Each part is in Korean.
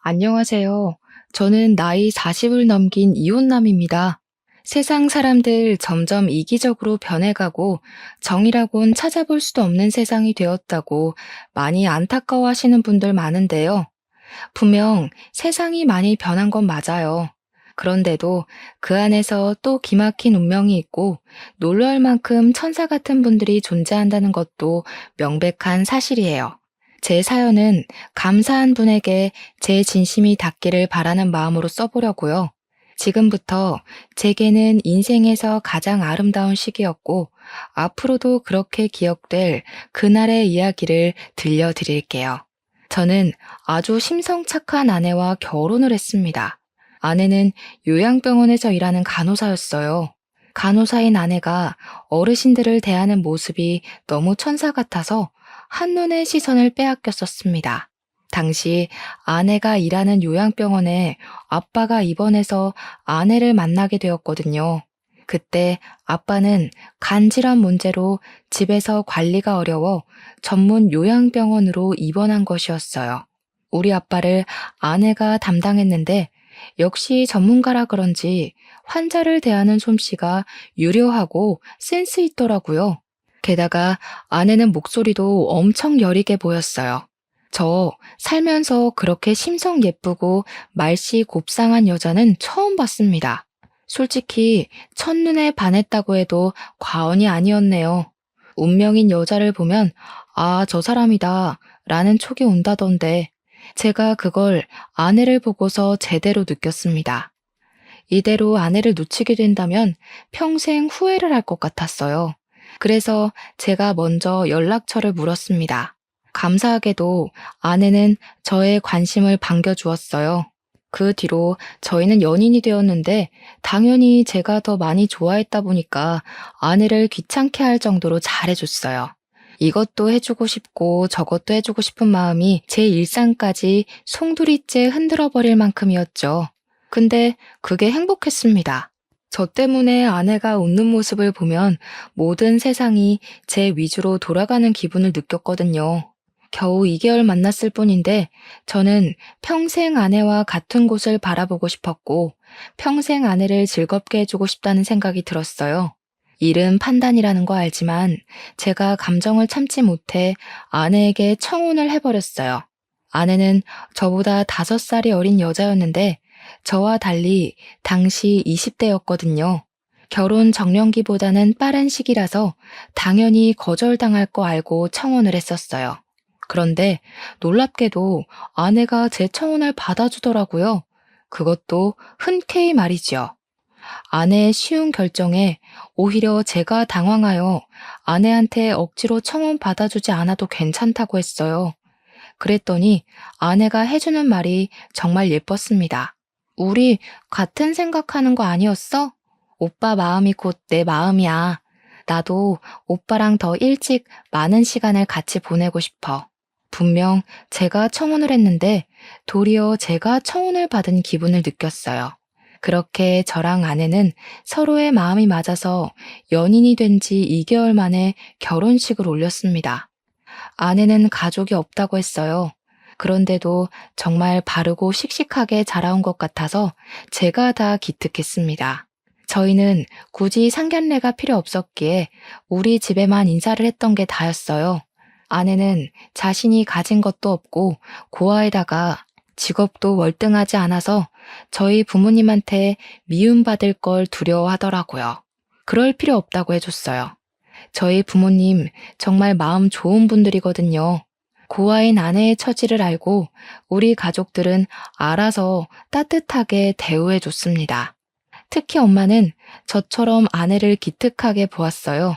안녕하세요. 저는 나이 40을 넘긴 이혼남입니다. 세상 사람들 점점 이기적으로 변해가고 정의라곤 찾아볼 수도 없는 세상이 되었다고 많이 안타까워하시는 분들 많은데요. 분명 세상이 많이 변한 건 맞아요. 그런데도 그 안에서 또 기막힌 운명이 있고 놀랄 만큼 천사 같은 분들이 존재한다는 것도 명백한 사실이에요. 제 사연은 감사한 분에게 제 진심이 닿기를 바라는 마음으로 써보려고요. 지금부터 제게는 인생에서 가장 아름다운 시기였고 앞으로도 그렇게 기억될 그날의 이야기를 들려드릴게요. 저는 아주 심성착한 아내와 결혼을 했습니다. 아내는 요양병원에서 일하는 간호사였어요. 간호사인 아내가 어르신들을 대하는 모습이 너무 천사 같아서 한눈에 시선을 빼앗겼었습니다. 당시 아내가 일하는 요양병원에 아빠가 입원해서 아내를 만나게 되었거든요. 그때 아빠는 간질환 문제로 집에서 관리가 어려워 전문 요양병원으로 입원한 것이었어요. 우리 아빠를 아내가 담당했는데 역시 전문가라 그런지 환자를 대하는 솜씨가 유려하고 센스 있더라고요. 게다가 아내는 목소리도 엄청 여리게 보였어요. 저 살면서 그렇게 심성 예쁘고 말씨 곱상한 여자는 처음 봤습니다. 솔직히 첫눈에 반했다고 해도 과언이 아니었네요. 운명인 여자를 보면 아, 저 사람이다 라는 촉이 온다던데 제가 그걸 아내를 보고서 제대로 느꼈습니다. 이대로 아내를 놓치게 된다면 평생 후회를 할 것 같았어요. 그래서 제가 먼저 연락처를 물었습니다. 감사하게도 아내는 저의 관심을 반겨주었어요. 그 뒤로 저희는 연인이 되었는데 당연히 제가 더 많이 좋아했다 보니까 아내를 귀찮게 할 정도로 잘해줬어요. 이것도 해주고 싶고 저것도 해주고 싶은 마음이 제 일상까지 송두리째 흔들어 버릴 만큼이었죠. 근데 그게 행복했습니다. 저 때문에 아내가 웃는 모습을 보면 모든 세상이 제 위주로 돌아가는 기분을 느꼈거든요. 겨우 2개월 만났을 뿐인데 저는 평생 아내와 같은 곳을 바라보고 싶었고 평생 아내를 즐겁게 해주고 싶다는 생각이 들었어요. 일은 판단이라는 거 알지만 제가 감정을 참지 못해 아내에게 청혼을 해버렸어요. 아내는 저보다 5살이 어린 여자였는데 저와 달리 당시 20대였거든요. 결혼 정년기보다는 빠른 시기라서 당연히 거절당할 거 알고 청혼을 했었어요. 그런데 놀랍게도 아내가 제 청혼을 받아주더라고요. 그것도 흔쾌히 말이지요. 아내의 쉬운 결정에 오히려 제가 당황하여 아내한테 억지로 청혼 받아주지 않아도 괜찮다고 했어요. 그랬더니 아내가 해주는 말이 정말 예뻤습니다. 우리 같은 생각하는 거 아니었어? 오빠 마음이 곧 내 마음이야. 나도 오빠랑 더 일찍 많은 시간을 같이 보내고 싶어. 분명 제가 청혼을 했는데 도리어 제가 청혼을 받은 기분을 느꼈어요. 그렇게 저랑 아내는 서로의 마음이 맞아서 연인이 된 지 2개월 만에 결혼식을 올렸습니다. 아내는 가족이 없다고 했어요. 그런데도 정말 바르고 씩씩하게 자라온 것 같아서 제가 다 기특했습니다. 저희는 굳이 상견례가 필요 없었기에 우리 집에만 인사를 했던 게 다였어요. 아내는 자신이 가진 것도 없고 고아에다가 직업도 월등하지 않아서 저희 부모님한테 미움받을 걸 두려워하더라고요. 그럴 필요 없다고 해줬어요. 저희 부모님 정말 마음 좋은 분들이거든요. 고아인 아내의 처지를 알고 우리 가족들은 알아서 따뜻하게 대우해 줬습니다. 특히 엄마는 저처럼 아내를 기특하게 보았어요.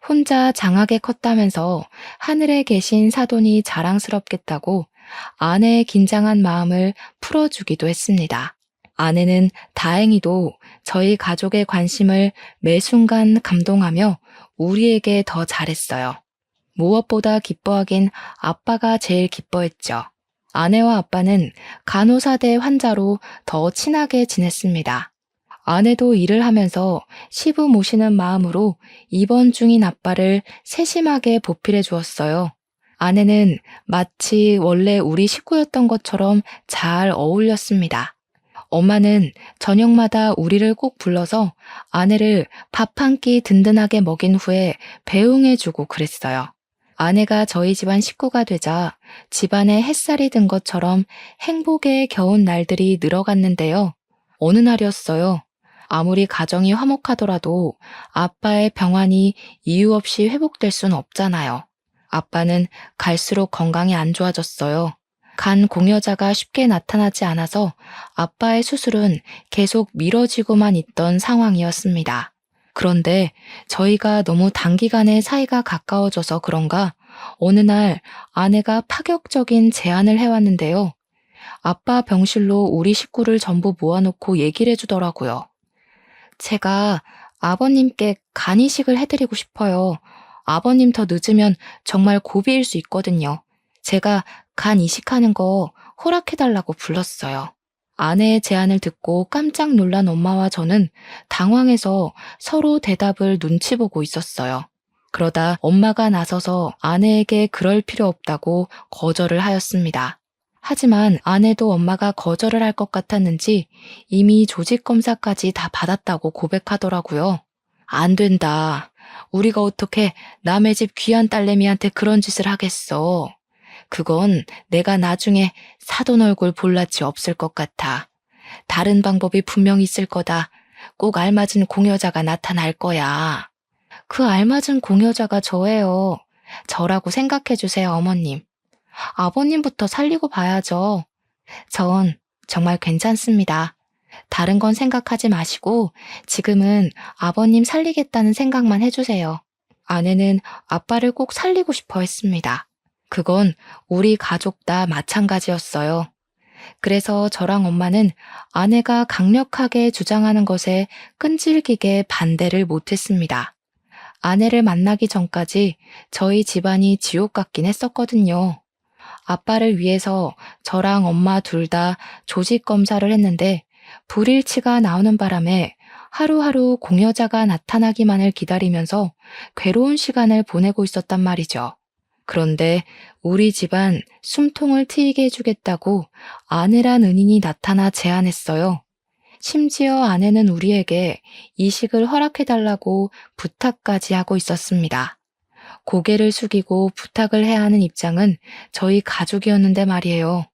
혼자 장하게 컸다면서 하늘에 계신 사돈이 자랑스럽겠다고 아내의 긴장한 마음을 풀어주기도 했습니다. 아내는 다행히도 저희 가족의 관심을 매 순간 감동하며 우리에게 더 잘했어요. 무엇보다 기뻐하긴 아빠가 제일 기뻐했죠. 아내와 아빠는 간호사 대 환자로 더 친하게 지냈습니다. 아내도 일을 하면서 시부 모시는 마음으로 입원 중인 아빠를 세심하게 보필해 주었어요. 아내는 마치 원래 우리 식구였던 것처럼 잘 어울렸습니다. 엄마는 저녁마다 우리를 꼭 불러서 아내를 밥 한 끼 든든하게 먹인 후에 배웅해주고 그랬어요. 아내가 저희 집안 식구가 되자 집안에 햇살이 든 것처럼 행복에 겨운 날들이 늘어갔는데요. 어느 날이었어요. 아무리 가정이 화목하더라도 아빠의 병환이 이유 없이 회복될 순 없잖아요. 아빠는 갈수록 건강이 안 좋아졌어요. 간 공여자가 쉽게 나타나지 않아서 아빠의 수술은 계속 미뤄지고만 있던 상황이었습니다. 그런데 저희가 너무 단기간에 사이가 가까워져서 그런가 어느 날 아내가 파격적인 제안을 해왔는데요. 아빠 병실로 우리 식구를 전부 모아놓고 얘기를 해주더라고요. 제가 아버님께 간 이식을 해드리고 싶어요. 아버님 더 늦으면 정말 고비일 수 있거든요. 제가 간 이식하는 거 허락해달라고 불렀어요. 아내의 제안을 듣고 깜짝 놀란 엄마와 저는 당황해서 서로 대답을 눈치 보고 있었어요. 그러다 엄마가 나서서 아내에게 그럴 필요 없다고 거절을 하였습니다. 하지만 아내도 엄마가 거절을 할 것 같았는지 이미 조직 검사까지 다 받았다고 고백하더라고요. 안 된다. 우리가 어떻게 남의 집 귀한 딸내미한테 그런 짓을 하겠어. 그건 내가 나중에 사돈 얼굴 볼 낯이 없을 것 같아. 다른 방법이 분명 있을 거다. 꼭 알맞은 공여자가 나타날 거야. 그 알맞은 공여자가 저예요. 저라고 생각해 주세요, 어머님. 아버님부터 살리고 봐야죠. 전 정말 괜찮습니다. 다른 건 생각하지 마시고 지금은 아버님 살리겠다는 생각만 해주세요. 아내는 아빠를 꼭 살리고 싶어 했습니다. 그건 우리 가족 다 마찬가지였어요. 그래서 저랑 엄마는 아내가 강력하게 주장하는 것에 끈질기게 반대를 못했습니다. 아내를 만나기 전까지 저희 집안이 지옥 같긴 했었거든요. 아빠를 위해서 저랑 엄마 둘 다 조직 검사를 했는데 불일치가 나오는 바람에 하루하루 공여자가 나타나기만을 기다리면서 괴로운 시간을 보내고 있었단 말이죠. 그런데 우리 집안 숨통을 트이게 해주겠다고 아내란 은인이 나타나 제안했어요. 심지어 아내는 우리에게 이식을 허락해달라고 부탁까지 하고 있었습니다. 고개를 숙이고 부탁을 해야 하는 입장은 저희 가족이었는데 말이에요.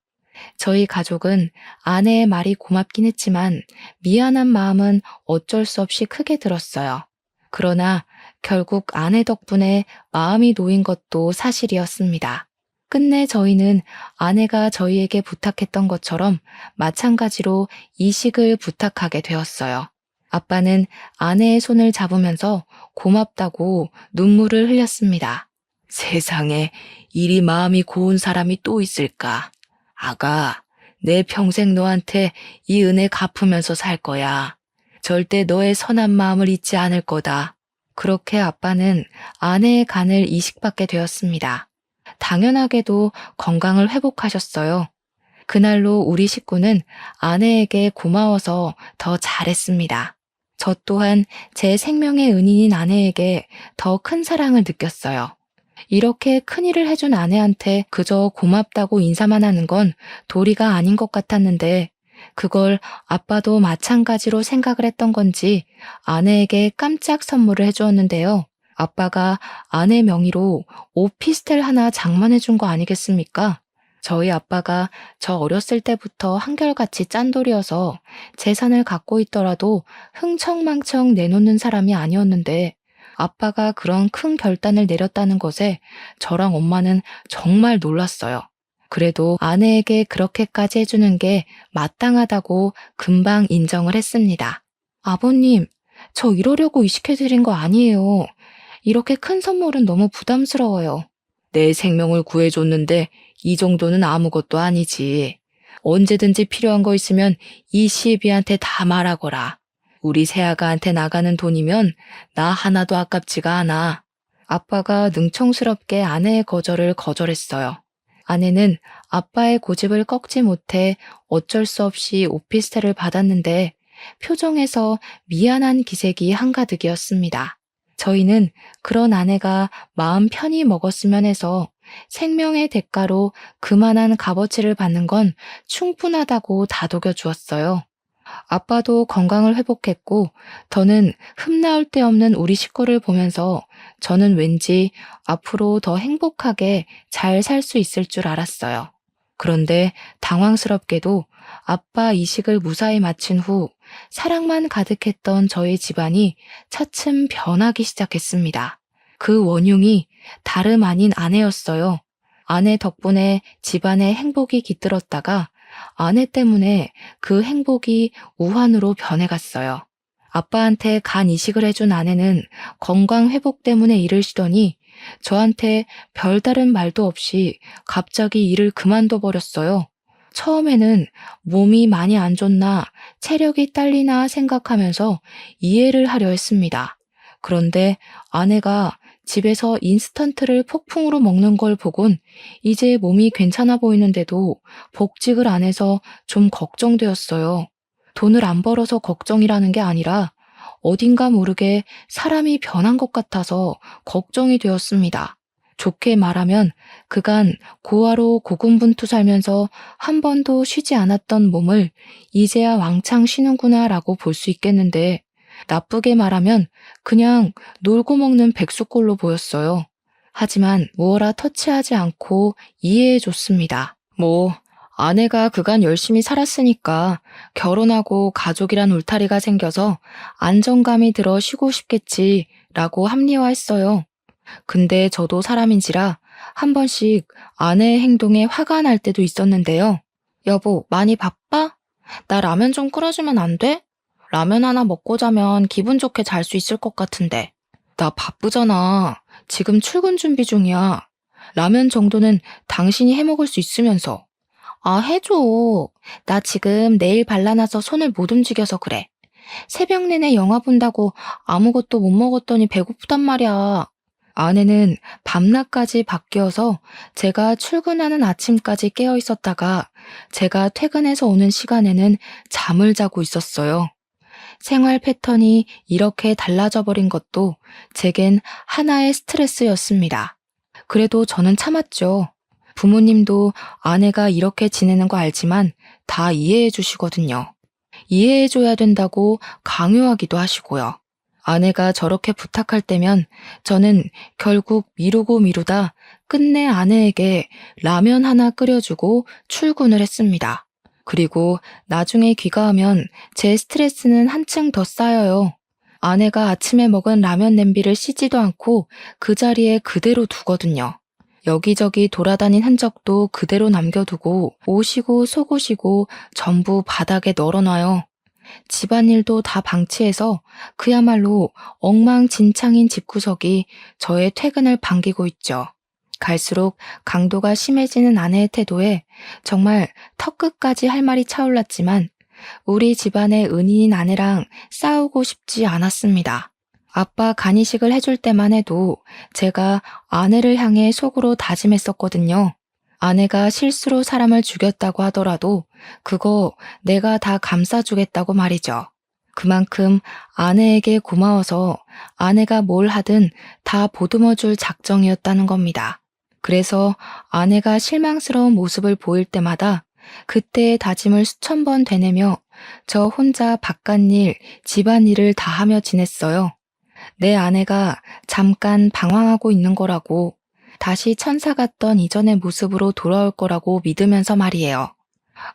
저희 가족은 아내의 말이 고맙긴 했지만 미안한 마음은 어쩔 수 없이 크게 들었어요. 그러나 결국 아내 덕분에 마음이 놓인 것도 사실이었습니다. 끝내 저희는 아내가 저희에게 부탁했던 것처럼 마찬가지로 이식을 부탁하게 되었어요. 아빠는 아내의 손을 잡으면서 고맙다고 눈물을 흘렸습니다. 세상에 이리 마음이 고운 사람이 또 있을까? 아가, 내 평생 너한테 이 은혜 갚으면서 살 거야. 절대 너의 선한 마음을 잊지 않을 거다. 그렇게 아빠는 아내의 간을 이식받게 되었습니다. 당연하게도 건강을 회복하셨어요. 그날로 우리 식구는 아내에게 고마워서 더 잘했습니다. 저 또한 제 생명의 은인인 아내에게 더 큰 사랑을 느꼈어요. 이렇게 큰일을 해준 아내한테 그저 고맙다고 인사만 하는 건 도리가 아닌 것 같았는데 그걸 아빠도 마찬가지로 생각을 했던 건지 아내에게 깜짝 선물을 해주었는데요. 아빠가 아내 명의로 오피스텔 하나 장만해 준 거 아니겠습니까? 저희 아빠가 저 어렸을 때부터 한결같이 짠돌이어서 재산을 갖고 있더라도 흥청망청 내놓는 사람이 아니었는데 아빠가 그런 큰 결단을 내렸다는 것에 저랑 엄마는 정말 놀랐어요. 그래도 아내에게 그렇게까지 해주는 게 마땅하다고 금방 인정을 했습니다. 아버님, 저 이러려고 이식해드린 거 아니에요. 이렇게 큰 선물은 너무 부담스러워요. 내 생명을 구해줬는데 이 정도는 아무것도 아니지. 언제든지 필요한 거 있으면 이 시애비한테 다 말하거라. 우리 새아가한테 나가는 돈이면 나 하나도 아깝지가 않아. 아빠가 능청스럽게 아내의 거절을 거절했어요. 아내는 아빠의 고집을 꺾지 못해 어쩔 수 없이 오피스텔을 받았는데 표정에서 미안한 기색이 한가득이었습니다. 저희는 그런 아내가 마음 편히 먹었으면 해서 생명의 대가로 그만한 값어치를 받는 건 충분하다고 다독여 주었어요. 아빠도 건강을 회복했고, 더는 흠나올 데 없는 우리 식구를 보면서 저는 왠지 앞으로 더 행복하게 잘 살 수 있을 줄 알았어요. 그런데 당황스럽게도 아빠 이식을 무사히 마친 후 사랑만 가득했던 저희 집안이 차츰 변하기 시작했습니다. 그 원흉이 다름 아닌 아내였어요. 아내 덕분에 집안에 행복이 깃들었다가 아내 때문에 그 행복이 우환으로 변해갔어요. 아빠한테 간 이식을 해준 아내는 건강 회복 때문에 일을 쉬더니 저한테 별다른 말도 없이 갑자기 일을 그만둬 버렸어요. 처음에는 몸이 많이 안 좋나 체력이 딸리나 생각하면서 이해를 하려 했습니다. 그런데 아내가 집에서 인스턴트를 폭풍으로 먹는 걸 보곤 이제 몸이 괜찮아 보이는데도 복직을 안 해서 좀 걱정되었어요. 돈을 안 벌어서 걱정이라는 게 아니라 어딘가 모르게 사람이 변한 것 같아서 걱정이 되었습니다. 좋게 말하면 그간 고아로 고군분투 살면서 한 번도 쉬지 않았던 몸을 이제야 왕창 쉬는구나 라고 볼 수 있겠는데, 나쁘게 말하면 그냥 놀고 먹는 백수꼴로 보였어요. 하지만 무어라 터치하지 않고 이해해 줬습니다. 아내가 그간 열심히 살았으니까 결혼하고 가족이란 울타리가 생겨서 안정감이 들어 쉬고 싶겠지 라고 합리화했어요. 근데 저도 사람인지라 한 번씩 아내의 행동에 화가 날 때도 있었는데요. 여보, 많이 바빠? 나 라면 좀 끓여주면 안 돼? 라면 하나 먹고 자면 기분 좋게 잘 수 있을 것 같은데. 나 바쁘잖아. 지금 출근 준비 중이야. 라면 정도는 당신이 해 먹을 수 있으면서. 아, 해줘. 나 지금 내일 발라놔서 손을 못 움직여서 그래. 새벽 내내 영화 본다고 아무것도 못 먹었더니 배고프단 말이야. 아내는 밤낮까지 바뀌어서 제가 출근하는 아침까지 깨어 있었다가 제가 퇴근해서 오는 시간에는 잠을 자고 있었어요. 생활 패턴이 이렇게 달라져 버린 것도 제겐 하나의 스트레스였습니다. 그래도 저는 참았죠. 부모님도 아내가 이렇게 지내는 거 알지만 다 이해해 주시거든요. 이해해 줘야 된다고 강요하기도 하시고요. 아내가 저렇게 부탁할 때면 저는 결국 미루고 미루다 끝내 아내에게 라면 하나 끓여주고 출근을 했습니다. 그리고 나중에 귀가하면 제 스트레스는 한층 더 쌓여요. 아내가 아침에 먹은 라면 냄비를 씻지도 않고 그 자리에 그대로 두거든요. 여기저기 돌아다닌 흔적도 그대로 남겨두고 옷이고 속옷이고 전부 바닥에 널어놔요. 집안일도 다 방치해서 그야말로 엉망진창인 집구석이 저의 퇴근을 반기고 있죠. 갈수록 강도가 심해지는 아내의 태도에 정말 턱끝까지 할 말이 차올랐지만 우리 집안의 은인인 아내랑 싸우고 싶지 않았습니다. 아빠 간이식을 해줄 때만 해도 제가 아내를 향해 속으로 다짐했었거든요. 아내가 실수로 사람을 죽였다고 하더라도 그거 내가 다 감싸주겠다고 말이죠. 그만큼 아내에게 고마워서 아내가 뭘 하든 다 보듬어줄 작정이었다는 겁니다. 그래서 아내가 실망스러운 모습을 보일 때마다 그때의 다짐을 수천 번 되뇌며 저 혼자 바깥일, 집안일을 다 하며 지냈어요. 내 아내가 잠깐 방황하고 있는 거라고, 다시 천사 같던 이전의 모습으로 돌아올 거라고 믿으면서 말이에요.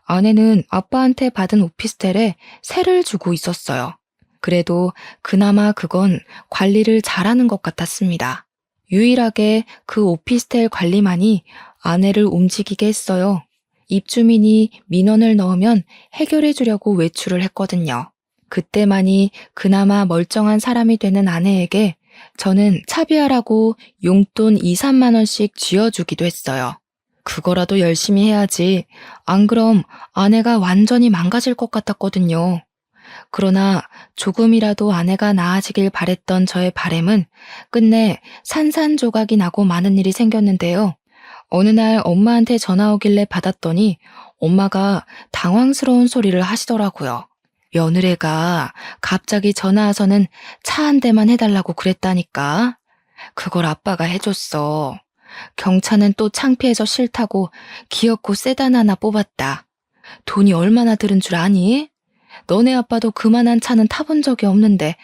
아내는 아빠한테 받은 오피스텔에 세를 주고 있었어요. 그래도 그나마 그건 관리를 잘하는 것 같았습니다. 유일하게 그 오피스텔 관리만이 아내를 움직이게 했어요. 입주민이 민원을 넣으면 해결해 주려고 외출을 했거든요. 그때만이 그나마 멀쩡한 사람이 되는 아내에게 저는 차비하라고 용돈 2, 3만 원씩 쥐어주기도 했어요. 그거라도 열심히 해야지. 안 그럼 아내가 완전히 망가질 것 같았거든요. 그러나 조금이라도 아내가 나아지길 바랬던 저의 바램은 끝내 산산조각이 나고 많은 일이 생겼는데요. 어느 날 엄마한테 전화 오길래 받았더니 엄마가 당황스러운 소리를 하시더라고요. 며느리가 갑자기 전화 와서는 차 한 대만 해달라고 그랬다니까. 그걸 아빠가 해줬어. 경차는 또 창피해서 싫다고 기어코 세단 하나 뽑았다. 돈이 얼마나 들은 줄 아니? 너네 아빠도 그만한 차는 타본 적이 없는데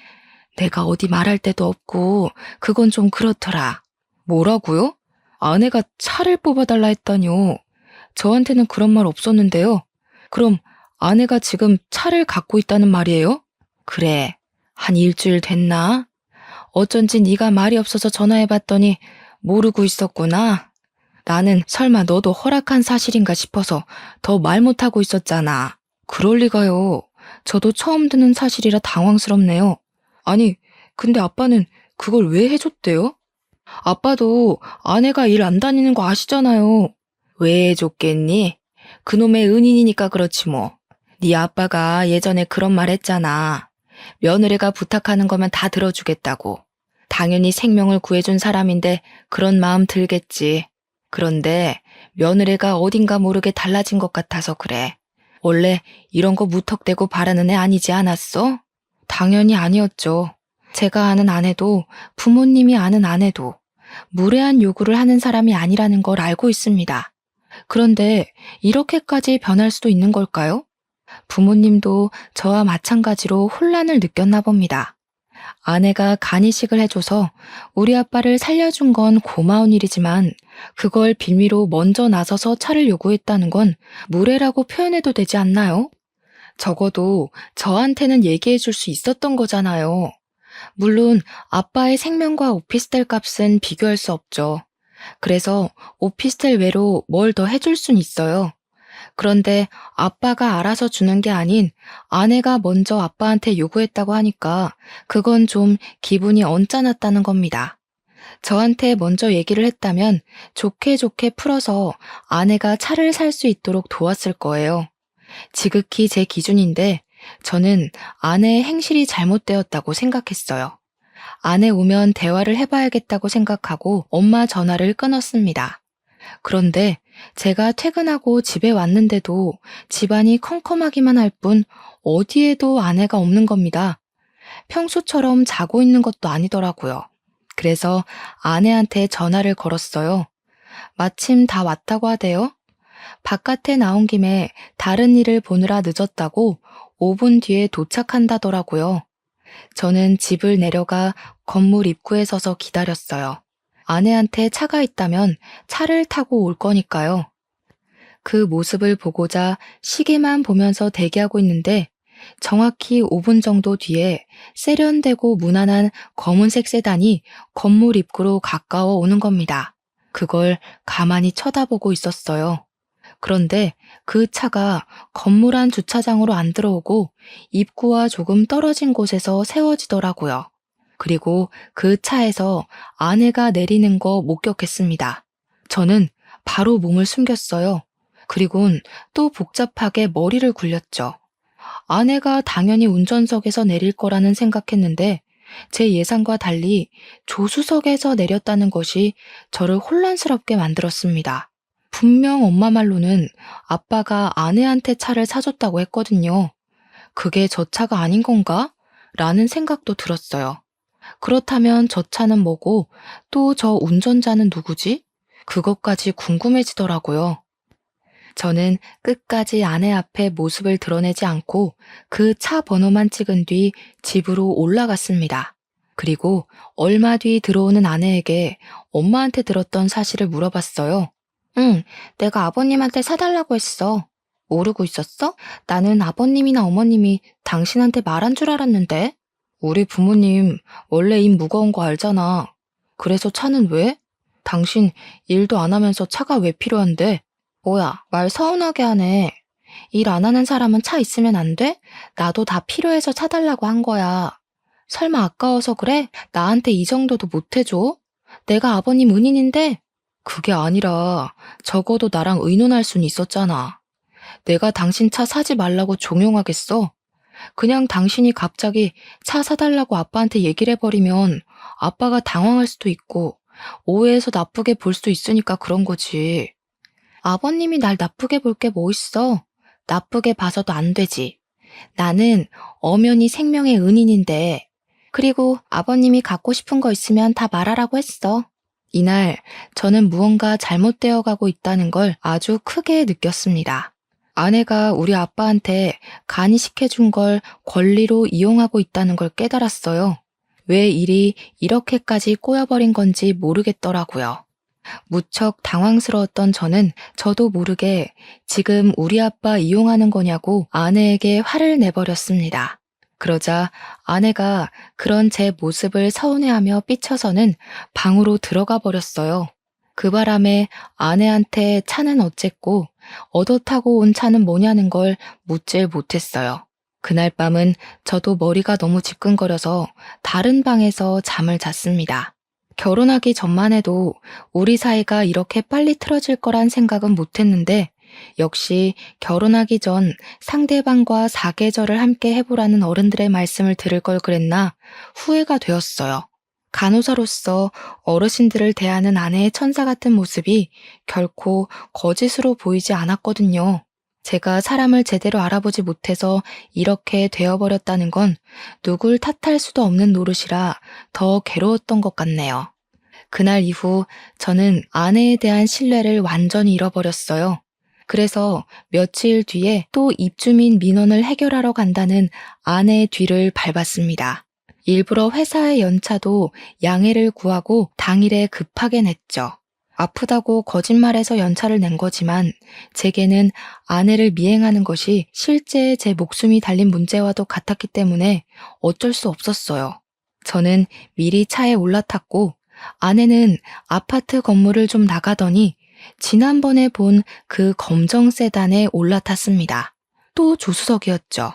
내가 어디 말할 데도 없고 그건 좀 그렇더라. 뭐라고요? 아내가 차를 뽑아달라 했다뇨. 저한테는 그런 말 없었는데요. 그럼 아내가 지금 차를 갖고 있다는 말이에요? 그래, 한 일주일 됐나? 어쩐지 네가 말이 없어서 전화해봤더니 모르고 있었구나. 나는 설마 너도 허락한 사실인가 싶어서 더 말 못하고 있었잖아. 그럴 리가요. 저도 처음 듣는 사실이라 당황스럽네요. 아니, 근데 아빠는 그걸 왜 해줬대요? 아빠도 아내가 일 안 다니는 거 아시잖아요. 왜 해줬겠니? 그놈의 은인이니까 그렇지 뭐. 네 아빠가 예전에 그런 말 했잖아. 며느리가 부탁하는 거면 다 들어주겠다고. 당연히 생명을 구해준 사람인데 그런 마음 들겠지. 그런데 며느리가 어딘가 모르게 달라진 것 같아서 그래. 원래 이런 거 무턱대고 바라는 애 아니지 않았어? 당연히 아니었죠. 제가 아는 아내도 부모님이 아는 아내도 무례한 요구를 하는 사람이 아니라는 걸 알고 있습니다. 그런데 이렇게까지 변할 수도 있는 걸까요? 부모님도 저와 마찬가지로 혼란을 느꼈나 봅니다. 아내가 간이식을 해줘서 우리 아빠를 살려준 건 고마운 일이지만 그걸 빌미로 먼저 나서서 차를 요구했다는 건 무례라고 표현해도 되지 않나요? 적어도 저한테는 얘기해 줄 수 있었던 거잖아요. 물론 아빠의 생명과 오피스텔 값은 비교할 수 없죠. 그래서 오피스텔 외로 뭘 더 해줄 순 있어요. 그런데 아빠가 알아서 주는 게 아닌 아내가 먼저 아빠한테 요구했다고 하니까 그건 좀 기분이 언짢았다는 겁니다. 저한테 먼저 얘기를 했다면 좋게 좋게 풀어서 아내가 차를 살 수 있도록 도왔을 거예요. 지극히 제 기준인데 저는 아내의 행실이 잘못되었다고 생각했어요. 아내 오면 대화를 해봐야겠다고 생각하고 엄마 전화를 끊었습니다. 그런데 제가 퇴근하고 집에 왔는데도 집안이 컴컴하기만 할 뿐 어디에도 아내가 없는 겁니다. 평소처럼 자고 있는 것도 아니더라고요. 그래서 아내한테 전화를 걸었어요. 마침 다 왔다고 하대요. 바깥에 나온 김에 다른 일을 보느라 늦었다고 5분 뒤에 도착한다더라고요. 저는 집을 내려가 건물 입구에 서서 기다렸어요. 아내한테 차가 있다면 차를 타고 올 거니까요. 그 모습을 보고자 시계만 보면서 대기하고 있는데 정확히 5분 정도 뒤에 세련되고 무난한 검은색 세단이 건물 입구로 가까워 오는 겁니다. 그걸 가만히 쳐다보고 있었어요. 그런데 그 차가 건물 안 주차장으로 안 들어오고 입구와 조금 떨어진 곳에서 세워지더라고요. 그리고 그 차에서 아내가 내리는 거 목격했습니다. 저는 바로 몸을 숨겼어요. 그리곤 또 복잡하게 머리를 굴렸죠. 아내가 당연히 운전석에서 내릴 거라는 생각했는데 제 예상과 달리 조수석에서 내렸다는 것이 저를 혼란스럽게 만들었습니다. 분명 엄마 말로는 아빠가 아내한테 차를 사줬다고 했거든요. 그게 저 차가 아닌 건가? 라는 생각도 들었어요. 그렇다면 저 차는 뭐고 또 저 운전자는 누구지? 그것까지 궁금해지더라고요. 저는 끝까지 아내 앞에 모습을 드러내지 않고 그 차 번호만 찍은 뒤 집으로 올라갔습니다. 그리고 얼마 뒤 들어오는 아내에게 엄마한테 들었던 사실을 물어봤어요. 응, 내가 아버님한테 사달라고 했어. 모르고 있었어? 나는 아버님이나 어머님이 당신한테 말한 줄 알았는데. 우리 부모님 원래 입 무거운 거 알잖아. 그래서 차는 왜? 당신 일도 안 하면서 차가 왜 필요한데? 뭐야, 말 서운하게 하네. 일 안 하는 사람은 차 있으면 안 돼? 나도 다 필요해서 사달라고 한 거야. 설마 아까워서 그래? 나한테 이 정도도 못 해줘? 내가 아버님 은인인데? 그게 아니라 적어도 나랑 의논할 순 있었잖아. 내가 당신 차 사지 말라고 종용하겠어? 그냥 당신이 갑자기 차 사달라고 아빠한테 얘기를 해버리면 아빠가 당황할 수도 있고 오해해서 나쁘게 볼 수도 있으니까 그런 거지. 아버님이 날 나쁘게 볼 게 뭐 있어? 나쁘게 봐서도 안 되지. 나는 엄연히 생명의 은인인데. 그리고 아버님이 갖고 싶은 거 있으면 다 말하라고 했어. 이날 저는 무언가 잘못되어 가고 있다는 걸 아주 크게 느꼈습니다. 아내가 우리 아빠한테 간이식해준 걸 권리로 이용하고 있다는 걸 깨달았어요. 왜 일이 이렇게까지 꼬여버린 건지 모르겠더라고요. 무척 당황스러웠던 저는 저도 모르게 지금 우리 아빠 이용하는 거냐고 아내에게 화를 내버렸습니다. 그러자 아내가 그런 제 모습을 서운해하며 삐쳐서는 방으로 들어가 버렸어요. 그 바람에 아내한테 차는 어쨌고 얻어 타고 온 차는 뭐냐는 걸 묻질 못했어요. 그날 밤은 저도 머리가 너무 지끈거려서 다른 방에서 잠을 잤습니다. 결혼하기 전만 해도 우리 사이가 이렇게 빨리 틀어질 거란 생각은 못했는데 역시 결혼하기 전 상대방과 사계절을 함께 해보라는 어른들의 말씀을 들을 걸 그랬나 후회가 되었어요. 간호사로서 어르신들을 대하는 아내의 천사 같은 모습이 결코 거짓으로 보이지 않았거든요. 제가 사람을 제대로 알아보지 못해서 이렇게 되어버렸다는 건 누굴 탓할 수도 없는 노릇이라 더 괴로웠던 것 같네요. 그날 이후 저는 아내에 대한 신뢰를 완전히 잃어버렸어요. 그래서 며칠 뒤에 또 입주민 민원을 해결하러 간다는 아내의 뒤를 밟았습니다. 일부러 회사의 연차도 양해를 구하고 당일에 급하게 냈죠. 아프다고 거짓말해서 연차를 낸 거지만 제게는 아내를 미행하는 것이 실제 제 목숨이 달린 문제와도 같았기 때문에 어쩔 수 없었어요. 저는 미리 차에 올라탔고 아내는 아파트 건물을 좀 나가더니 지난번에 본 그 검정 세단에 올라탔습니다. 또 조수석이었죠.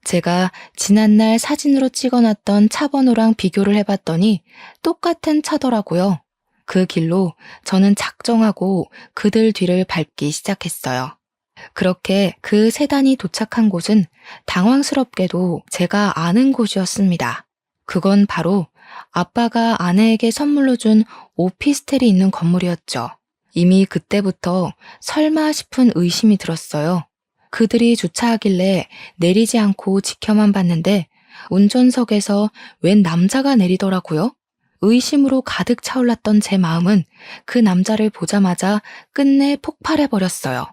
제가 지난날 사진으로 찍어놨던 차 번호랑 비교를 해봤더니 똑같은 차더라고요. 그 길로 저는 작정하고 그들 뒤를 밟기 시작했어요. 그렇게 그 세단이 도착한 곳은 당황스럽게도 제가 아는 곳이었습니다. 그건 바로 아빠가 아내에게 선물로 준 오피스텔이 있는 건물이었죠. 이미 그때부터 설마 싶은 의심이 들었어요. 그들이 주차하길래 내리지 않고 지켜만 봤는데 운전석에서 웬 남자가 내리더라고요. 의심으로 가득 차올랐던 제 마음은 그 남자를 보자마자 끝내 폭발해버렸어요.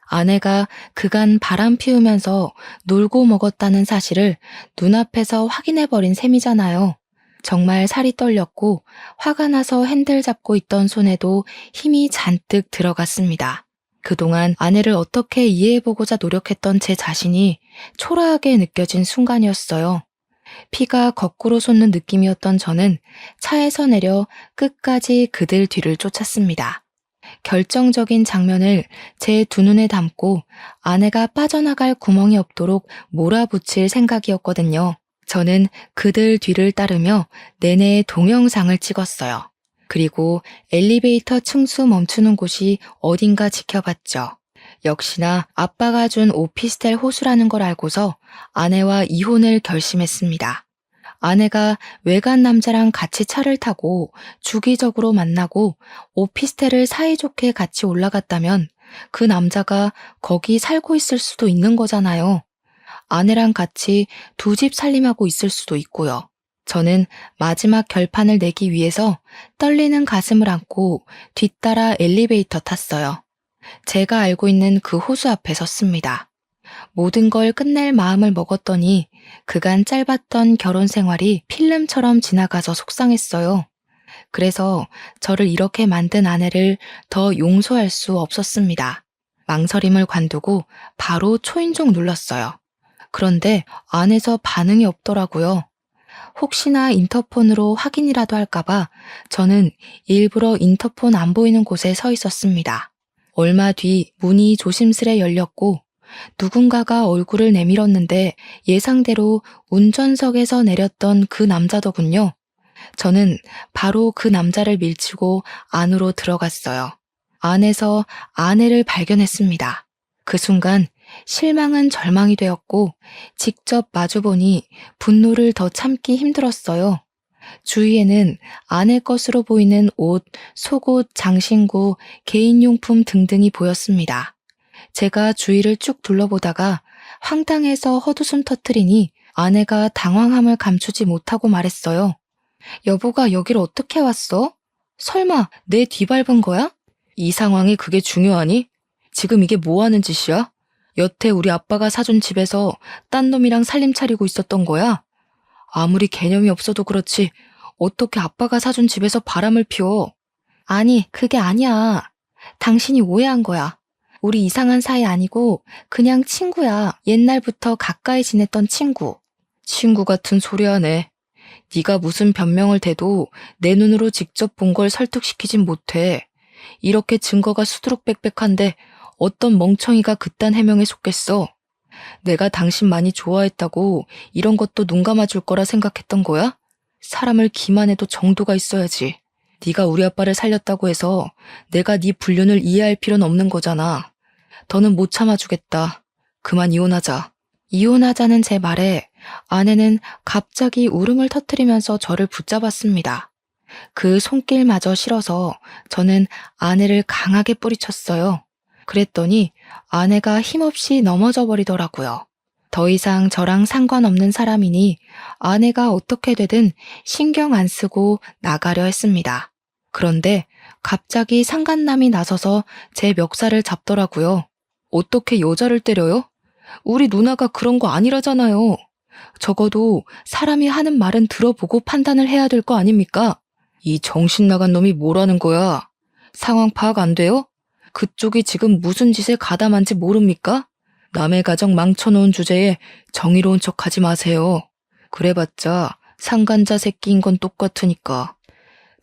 아내가 그간 바람 피우면서 놀고 먹었다는 사실을 눈앞에서 확인해버린 셈이잖아요. 정말 살이 떨렸고 화가 나서 핸들 잡고 있던 손에도 힘이 잔뜩 들어갔습니다. 그동안 아내를 어떻게 이해해보고자 노력했던 제 자신이 초라하게 느껴진 순간이었어요. 피가 거꾸로 솟는 느낌이었던 저는 차에서 내려 끝까지 그들 뒤를 쫓았습니다. 결정적인 장면을 제 두 눈에 담고 아내가 빠져나갈 구멍이 없도록 몰아붙일 생각이었거든요. 저는 그들 뒤를 따르며 내내 동영상을 찍었어요. 그리고 엘리베이터 층수 멈추는 곳이 어딘가 지켜봤죠. 역시나 아빠가 준 오피스텔 호수라는 걸 알고서 아내와 이혼을 결심했습니다. 아내가 외간 남자랑 같이 차를 타고 주기적으로 만나고 오피스텔을 사이좋게 같이 올라갔다면 그 남자가 거기 살고 있을 수도 있는 거잖아요. 아내랑 같이 두 집 살림하고 있을 수도 있고요. 저는 마지막 결판을 내기 위해서 떨리는 가슴을 안고 뒤따라 엘리베이터 탔어요. 제가 알고 있는 그 호수 앞에 섰습니다. 모든 걸 끝낼 마음을 먹었더니 그간 짧았던 결혼 생활이 필름처럼 지나가서 속상했어요. 그래서 저를 이렇게 만든 아내를 더 용서할 수 없었습니다. 망설임을 관두고 바로 초인종 눌렀어요. 그런데 안에서 반응이 없더라고요. 혹시나 인터폰으로 확인이라도 할까봐 저는 일부러 인터폰 안 보이는 곳에 서 있었습니다. 얼마 뒤 문이 조심스레 열렸고 누군가가 얼굴을 내밀었는데 예상대로 운전석에서 내렸던 그 남자더군요. 저는 바로 그 남자를 밀치고 안으로 들어갔어요. 안에서 아내를 발견했습니다. 그 순간 실망은 절망이 되었고 직접 마주보니 분노를 더 참기 힘들었어요. 주위에는 아내 것으로 보이는 옷, 속옷, 장신구, 개인용품 등등이 보였습니다. 제가 주위를 쭉 둘러보다가 황당해서 헛웃음 터뜨리니 아내가 당황함을 감추지 못하고 말했어요. 여보가 여길 어떻게 왔어? 설마 내 뒤밟은 거야? 이 상황에 그게 중요하니? 지금 이게 뭐 하는 짓이야? 여태 우리 아빠가 사준 집에서 딴 놈이랑 살림 차리고 있었던 거야? 아무리 개념이 없어도 그렇지 어떻게 아빠가 사준 집에서 바람을 피워? 아니, 그게 아니야. 당신이 오해한 거야. 우리 이상한 사이 아니고 그냥 친구야. 옛날부터 가까이 지냈던 친구. 친구 같은 소리 하네. 네가 무슨 변명을 대도 내 눈으로 직접 본 걸 설득시키진 못해. 이렇게 증거가 수두룩빽빽한데 어떤 멍청이가 그딴 해명에 속겠어. 내가 당신 많이 좋아했다고 이런 것도 눈 감아줄 거라 생각했던 거야? 사람을 기만해도 정도가 있어야지. 네가 우리 아빠를 살렸다고 해서 내가 네 불륜을 이해할 필요는 없는 거잖아. 더는 못 참아주겠다. 그만 이혼하자. 이혼하자는 제 말에 아내는 갑자기 울음을 터뜨리면서 저를 붙잡았습니다. 그 손길마저 싫어서 저는 아내를 강하게 뿌리쳤어요. 그랬더니 아내가 힘없이 넘어져 버리더라고요. 더 이상 저랑 상관없는 사람이니 아내가 어떻게 되든 신경 안 쓰고 나가려 했습니다. 그런데 갑자기 상간남이 나서서 제 멱살을 잡더라고요. 어떻게 여자를 때려요? 우리 누나가 그런 거 아니라잖아요. 적어도 사람이 하는 말은 들어보고 판단을 해야 될 거 아닙니까? 이 정신 나간 놈이 뭐라는 거야? 상황 파악 안 돼요? 그쪽이 지금 무슨 짓에 가담한지 모릅니까? 남의 가정 망쳐놓은 주제에 정의로운 척하지 마세요. 그래봤자 상간자 새끼인 건 똑같으니까.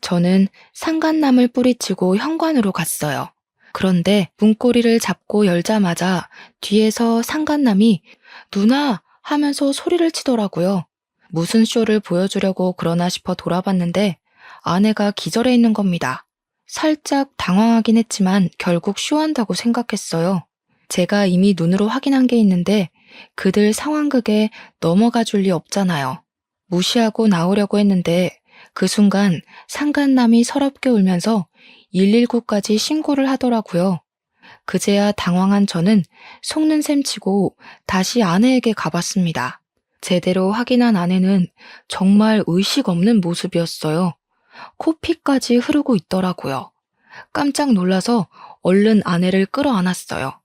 저는 상간남을 뿌리치고 현관으로 갔어요. 그런데 문고리를 잡고 열자마자 뒤에서 상간남이 누나 하면서 소리를 치더라고요. 무슨 쇼를 보여주려고 그러나 싶어 돌아봤는데 아내가 기절해 있는 겁니다. 살짝 당황하긴 했지만 결국 쇼한다고 생각했어요. 제가 이미 눈으로 확인한 게 있는데 그들 상황극에 넘어가 줄 리 없잖아요. 무시하고 나오려고 했는데 그 순간 상간남이 서럽게 울면서 119까지 신고를 하더라고요. 그제야 당황한 저는 속는 셈 치고 다시 아내에게 가봤습니다. 제대로 확인한 아내는 정말 의식 없는 모습이었어요. 코피까지 흐르고 있더라고요. 깜짝 놀라서 얼른 아내를 끌어안았어요.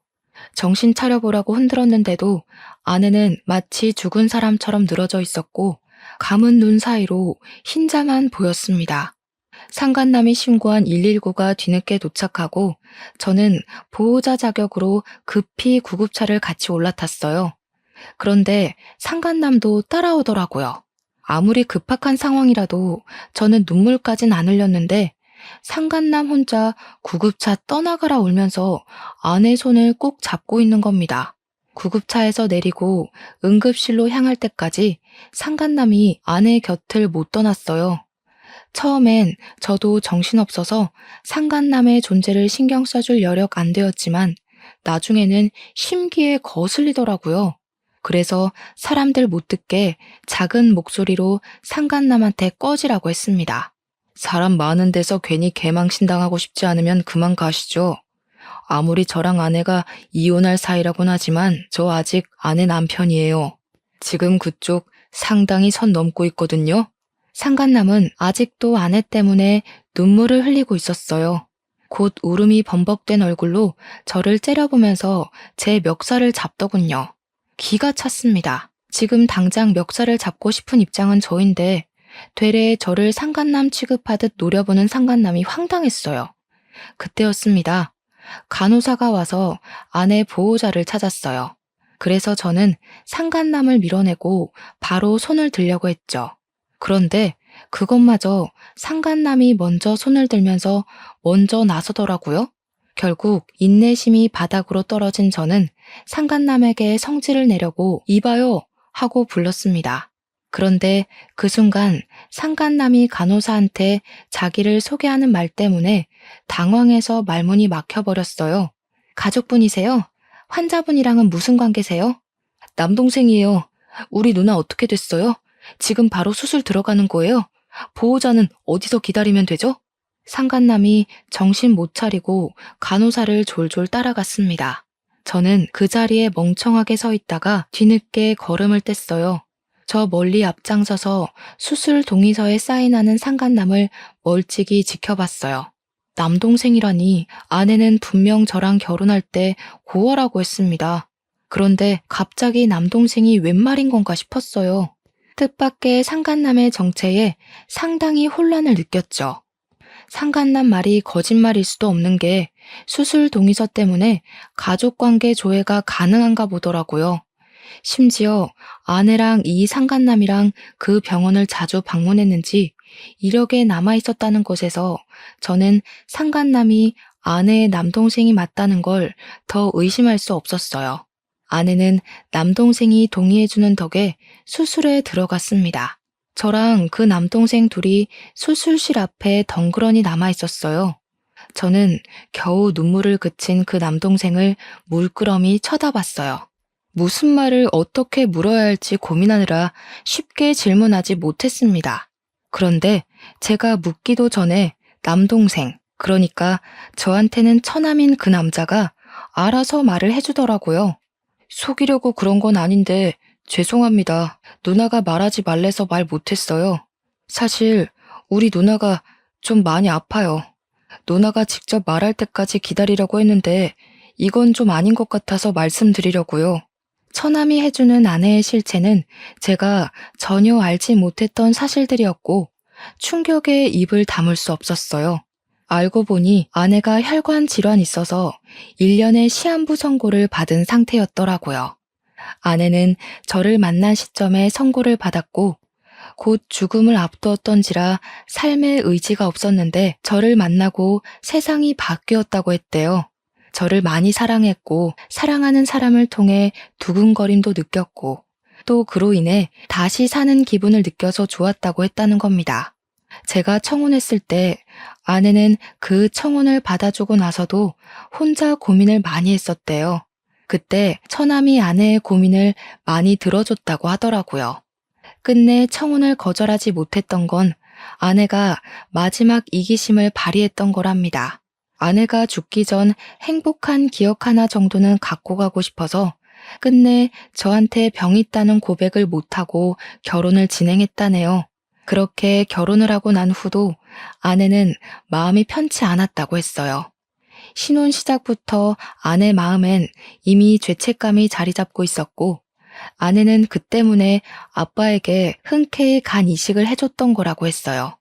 정신 차려보라고 흔들었는데도 아내는 마치 죽은 사람처럼 늘어져 있었고 감은 눈 사이로 흰자만 보였습니다. 상간남이 신고한 119가 뒤늦게 도착하고 저는 보호자 자격으로 급히 구급차를 같이 올라탔어요. 그런데 상간남도 따라오더라고요. 아무리 급박한 상황이라도 저는 눈물까진 안 흘렸는데 상간남 혼자 구급차 떠나가라 울면서 아내 손을 꼭 잡고 있는 겁니다. 구급차에서 내리고 응급실로 향할 때까지 상간남이 아내 곁을 못 떠났어요. 처음엔 저도 정신없어서 상간남의 존재를 신경 써줄 여력 안 되었지만 나중에는 심기에 거슬리더라고요. 그래서 사람들 못 듣게 작은 목소리로 상간남한테 꺼지라고 했습니다. 사람 많은 데서 괜히 개망신당하고 싶지 않으면 그만 가시죠. 아무리 저랑 아내가 이혼할 사이라곤 하지만 저 아직 아내 남편이에요. 지금 그쪽 상당히 선 넘고 있거든요. 상간남은 아직도 아내 때문에 눈물을 흘리고 있었어요. 곧 울음이 범벅된 얼굴로 저를 째려보면서 제 멱살을 잡더군요. 기가 찼습니다. 지금 당장 멱살을 잡고 싶은 입장은 저인데 되레 저를 상간남 취급하듯 노려보는 상간남이 황당했어요. 그때였습니다. 간호사가 와서 아내 보호자를 찾았어요. 그래서 저는 상간남을 밀어내고 바로 손을 들려고 했죠. 그런데 그것마저 상간남이 먼저 손을 들면서 먼저 나서더라고요. 결국 인내심이 바닥으로 떨어진 저는 상간남에게 성질을 내려고 이봐요 하고 불렀습니다. 그런데 그 순간 상간남이 간호사한테 자기를 소개하는 말 때문에 당황해서 말문이 막혀버렸어요. 가족분이세요? 환자분이랑은 무슨 관계세요? 남동생이에요. 우리 누나 어떻게 됐어요? 지금 바로 수술 들어가는 거예요? 보호자는 어디서 기다리면 되죠? 상간남이 정신 못 차리고 간호사를 졸졸 따라갔습니다. 저는 그 자리에 멍청하게 서 있다가 뒤늦게 걸음을 뗐어요. 저 멀리 앞장서서 수술 동의서에 사인하는 상간남을 멀찍이 지켜봤어요. 남동생이라니 아내는 분명 저랑 결혼할 때 고아라고 했습니다. 그런데 갑자기 남동생이 웬 말인 건가 싶었어요. 뜻밖의 상간남의 정체에 상당히 혼란을 느꼈죠. 상간남 말이 거짓말일 수도 없는 게 수술 동의서 때문에 가족관계 조회가 가능한가 보더라고요. 심지어 아내랑 이 상간남이랑 그 병원을 자주 방문했는지 이력에 남아 있었다는 것에서 저는 상간남이 아내의 남동생이 맞다는 걸 더 의심할 수 없었어요. 아내는 남동생이 동의해주는 덕에 수술에 들어갔습니다. 저랑 그 남동생 둘이 수술실 앞에 덩그러니 남아 있었어요. 저는 겨우 눈물을 그친 그 남동생을 물끄러미 쳐다봤어요. 무슨 말을 어떻게 물어야 할지 고민하느라 쉽게 질문하지 못했습니다. 그런데 제가 묻기도 전에 남동생, 그러니까 저한테는 처남인 그 남자가 알아서 말을 해주더라고요. 속이려고 그런 건 아닌데 죄송합니다. 누나가 말하지 말래서 말 못했어요. 사실 우리 누나가 좀 많이 아파요. 누나가 직접 말할 때까지 기다리려고 했는데 이건 좀 아닌 것 같아서 말씀드리려고요. 처남이 해주는 아내의 실체는 제가 전혀 알지 못했던 사실들이었고 충격에 입을 다물 수 없었어요. 알고 보니 아내가 혈관 질환이 있어서 1년의 시한부 선고를 받은 상태였더라고요. 아내는 저를 만난 시점에 선고를 받았고 곧 죽음을 앞두었던지라 삶의 의지가 없었는데 저를 만나고 세상이 바뀌었다고 했대요. 저를 많이 사랑했고 사랑하는 사람을 통해 두근거림도 느꼈고 또 그로 인해 다시 사는 기분을 느껴서 좋았다고 했다는 겁니다. 제가 청혼했을 때 아내는 그 청혼을 받아주고 나서도 혼자 고민을 많이 했었대요. 그때 처남이 아내의 고민을 많이 들어줬다고 하더라고요. 끝내 청혼을 거절하지 못했던 건 아내가 마지막 이기심을 발휘했던 거랍니다. 아내가 죽기 전 행복한 기억 하나 정도는 갖고 가고 싶어서 끝내 저한테 병이 있다는 고백을 못하고 결혼을 진행했다네요. 그렇게 결혼을 하고 난 후도 아내는 마음이 편치 않았다고 했어요. 신혼 시작부터 아내 마음엔 이미 죄책감이 자리 잡고 있었고 아내는 그 때문에 아빠에게 흔쾌히 간 이식을 해줬던 거라고 했어요.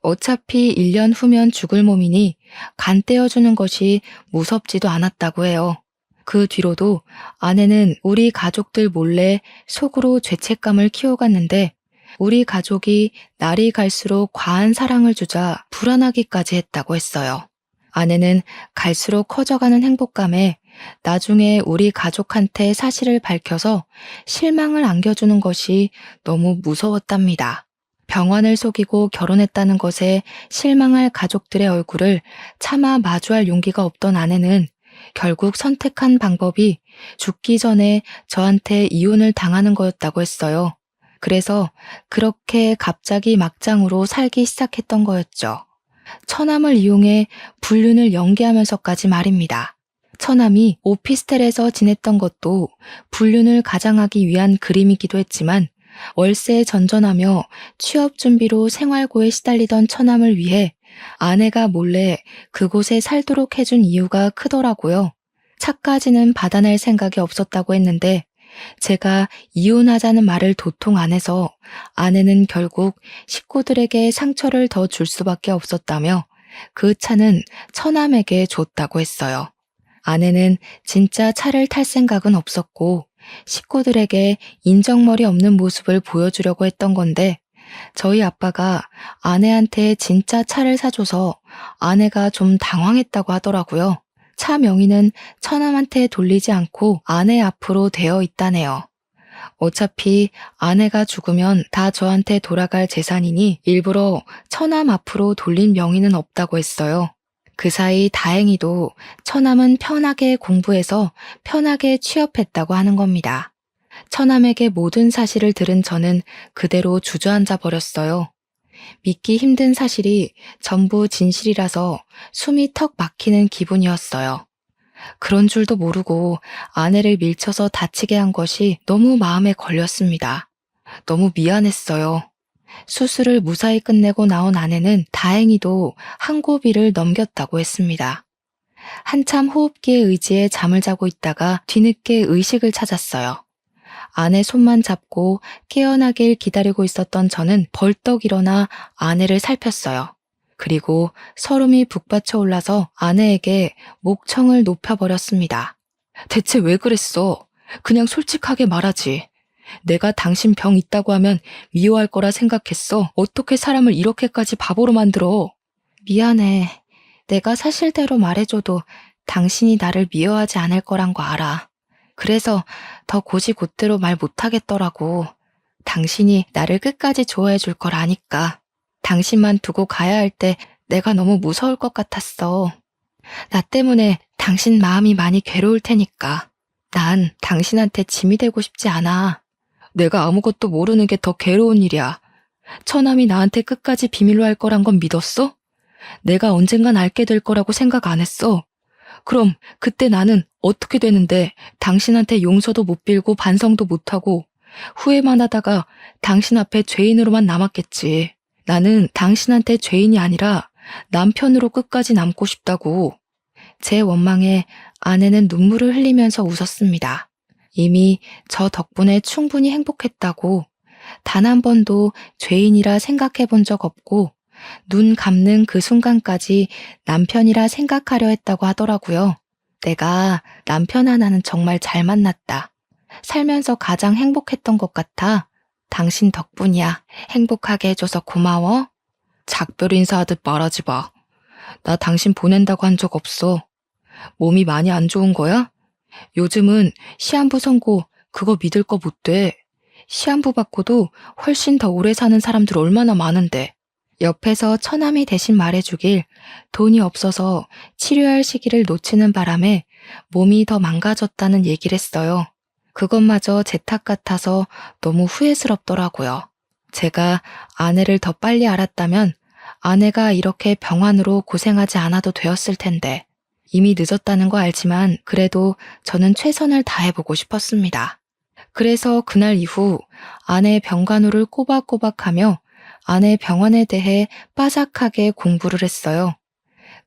어차피 1년 후면 죽을 몸이니 간 떼어주는 것이 무섭지도 않았다고 해요. 그 뒤로도 아내는 우리 가족들 몰래 속으로 죄책감을 키워갔는데 우리 가족이 날이 갈수록 과한 사랑을 주자 불안하기까지 했다고 했어요. 아내는 갈수록 커져가는 행복감에 나중에 우리 가족한테 사실을 밝혀서 실망을 안겨주는 것이 너무 무서웠답니다. 병환을 속이고 결혼했다는 것에 실망할 가족들의 얼굴을 차마 마주할 용기가 없던 아내는 결국 선택한 방법이 죽기 전에 저한테 이혼을 당하는 거였다고 했어요. 그래서 그렇게 갑자기 막장으로 살기 시작했던 거였죠. 처남을 이용해 불륜을 연기하면서까지 말입니다. 처남이 오피스텔에서 지냈던 것도 불륜을 가장하기 위한 그림이기도 했지만 월세에 전전하며 취업 준비로 생활고에 시달리던 처남을 위해 아내가 몰래 그곳에 살도록 해준 이유가 크더라고요. 차까지는 받아낼 생각이 없었다고 했는데 제가 이혼하자는 말을 도통 안 해서 아내는 결국 식구들에게 상처를 더 줄 수밖에 없었다며 그 차는 처남에게 줬다고 했어요. 아내는 진짜 차를 탈 생각은 없었고 식구들에게 인정머리 없는 모습을 보여주려고 했던 건데 저희 아빠가 아내한테 진짜 차를 사줘서 아내가 좀 당황했다고 하더라고요. 차 명의는 처남한테 돌리지 않고 아내 앞으로 되어 있다네요. 어차피 아내가 죽으면 다 저한테 돌아갈 재산이니 일부러 처남 앞으로 돌린 명의는 없다고 했어요. 그 사이 다행히도 처남은 편하게 공부해서 편하게 취업했다고 하는 겁니다. 처남에게 모든 사실을 들은 저는 그대로 주저앉아 버렸어요. 믿기 힘든 사실이 전부 진실이라서 숨이 턱 막히는 기분이었어요. 그런 줄도 모르고 아내를 밀쳐서 다치게 한 것이 너무 마음에 걸렸습니다. 너무 미안했어요. 수술을 무사히 끝내고 나온 아내는 다행히도 한 고비를 넘겼다고 했습니다. 한참 호흡기에 의지해 잠을 자고 있다가 뒤늦게 의식을 찾았어요. 아내 손만 잡고 깨어나길 기다리고 있었던 저는 벌떡 일어나 아내를 살폈어요. 그리고 서름이 북받쳐 올라서 아내에게 목청을 높여버렸습니다. 대체 왜 그랬어? 그냥 솔직하게 말하지. 내가 당신 병 있다고 하면 미워할 거라 생각했어. 어떻게 사람을 이렇게까지 바보로 만들어? 미안해. 내가 사실대로 말해줘도 당신이 나를 미워하지 않을 거란 거 알아. 그래서 더 고지곳대로 말 못하겠더라고. 당신이 나를 끝까지 좋아해 줄 걸 아니까. 당신만 두고 가야 할 때 내가 너무 무서울 것 같았어. 나 때문에 당신 마음이 많이 괴로울 테니까. 난 당신한테 짐이 되고 싶지 않아. 내가 아무것도 모르는 게 더 괴로운 일이야. 처남이 나한테 끝까지 비밀로 할 거란 건 믿었어? 내가 언젠간 알게 될 거라고 생각 안 했어. 그럼 그때 나는 어떻게 되는데 당신한테 용서도 못 빌고 반성도 못 하고 후회만 하다가 당신 앞에 죄인으로만 남았겠지. 나는 당신한테 죄인이 아니라 남편으로 끝까지 남고 싶다고. 제 원망에 아내는 눈물을 흘리면서 웃었습니다. 이미 저 덕분에 충분히 행복했다고, 단 한 번도 죄인이라 생각해 본 적 없고 눈 감는 그 순간까지 남편이라 생각하려 했다고 하더라고요. 내가 남편 하나는 정말 잘 만났다. 살면서 가장 행복했던 것 같아. 당신 덕분이야. 행복하게 해줘서 고마워. 작별 인사하듯 말하지 마. 나 당신 보낸다고 한 적 없어. 몸이 많이 안 좋은 거야? 요즘은 시한부 선고 그거 믿을 거 못 돼. 시한부 받고도 훨씬 더 오래 사는 사람들 얼마나 많은데. 옆에서 처남이 대신 말해주길 돈이 없어서 치료할 시기를 놓치는 바람에 몸이 더 망가졌다는 얘기를 했어요. 그것마저 제 탓 같아서 너무 후회스럽더라고요. 제가 아내를 더 빨리 알았다면 아내가 이렇게 병환으로 고생하지 않아도 되었을 텐데. 이미 늦었다는 거 알지만 그래도 저는 최선을 다해보고 싶었습니다. 그래서 그날 이후 아내의 병간호를 꼬박꼬박하며 아내의 병환에 대해 빠삭하게 공부를 했어요.